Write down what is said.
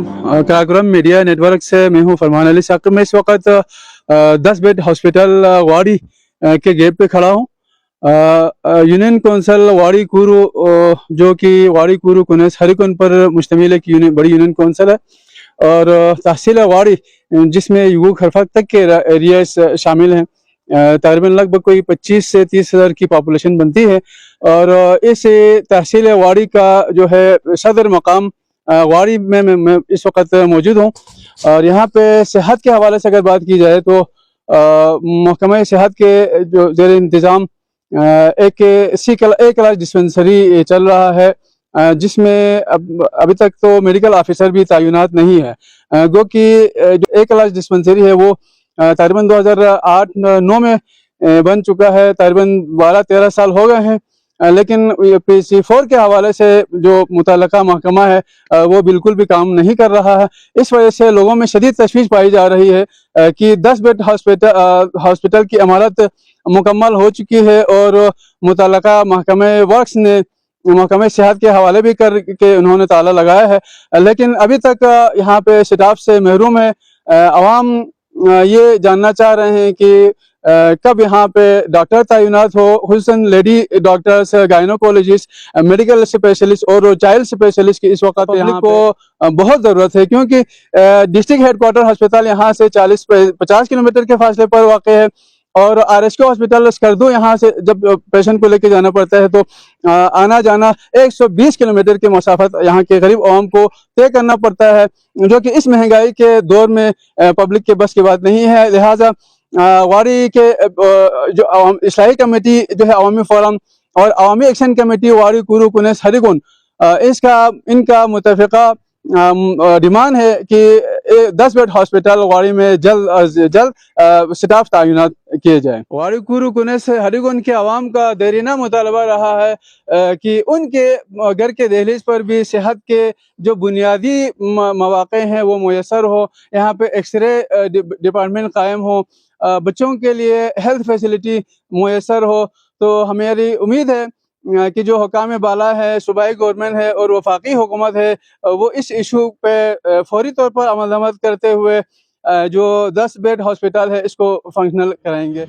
अलैकुम। Karakoram media network से मैं हूं फरमान अली साकिब। मैं इस वक्त 10 बेड हॉस्पिटल वाड़ी के गेट पे खड़ा हूं। यूनियन कौंसिल वाड़ी कूरू जो कि वाड़ी कूरू कुनैस हरिकुन पर मुश्तमिल एक बड़ी यूनियन कौंसिल है और तहसील वाड़ी जिसमें युगू खरफा तक के एरियाज शामिल हैं। तकरीबन लगभग कोई 25 से 30 हज़ार की पॉपुलेशन बनती है और इस तहसील वाड़ी का जो है सदर मकाम वाड़ी में मैं इस वक्त मौजूद हूँ। और यहाँ पे सेहत के हवाले से अगर बात की जाए तो महकमा सेहत के जो ज़ेर इंतज़ाम एक क्लास डिस्पेंसरी चल रहा है जिसमें अभी तक तो मेडिकल ऑफिसर भी तैनात नहीं है। गो कि जो क्लास डिस्पेंसरी है वो तकरीबन 2008-9 में बन चुका है। तकरीबन 12-13 साल हो गए हैं, लेकिन PC4 के हवाले से जो मुतल्लका महकमा है वो बिल्कुल भी काम नहीं कर रहा है। इस वजह से लोगों में शदीद तशवीश पाई जा रही है कि 10 बेड हॉस्पिटल की इमारत मुकम्मल हो चुकी है और मुतल्लका महकमे वर्क्स ने महकमे सेहत के हवाले भी करके उन्होंने ताला लगाया है, लेकिन अभी तक यहाँ पे स्टाफ से महरूम है। आवाम ये जानना चाह रहे हैं कि कब यहाँ पे डॉक्टर तैनात हो, Hussain lady doctors, gynaecologist, medical specialist और चाइल्ड स्पेशलिस्ट की इस वक्त यहाँ को बहुत ज़रूरत है, क्योंकि डिस्ट्रिक्ट हेडक्वार्टर अस्पताल यहाँ से 40-50 किलोमीटर के फासले पर वाक़ है और RSK हॉस्पिटल स्कर्दू यहाँ से जब पेशेंट को लेके जाना पड़ता है तो आना जाना 120 किलोमीटर के मसाफत यहाँ के गरीब आवाम को तय करना पड़ता है, जो कि इस महंगाई के दौर में पब्लिक के बस की बात नहीं है। लिहाजा वाड़ी के जो इस्लाही कमेटी जो है अवामी फोरम और अवामी एक्शन कमेटी वाड़ी कूरू कुनैस हरिकुन इनका मुतफ़िका डिमांड है कि 10 बेड हॉस्पिटल वाड़ी में जल्द अज जल्द स्टाफ तैनात किए जाए। वाड़ी कूरू कुनैस हरिकुन के आवाम का देरीना मुतालबा रहा है कि उनके घर के दहलीज पर भी सेहत के जो बुनियादी मौक़े हैं वो मुयसर हो, यहाँ पे एक्सरे डिपार्टमेंट कायम हो, बच्चों के लिए हेल्थ फैसिलिटी मुयसर हो। तो हमारी उम्मीद है कि जो हुकाम बाला है, सूबाई गवर्नमेंट है और वफाकी हुकूमत है वो इस इशू पे फौरी तौर पर अमल दरामद करते हुए जो 10 बेड हॉस्पिटल है इसको फंक्शनल कराएंगे।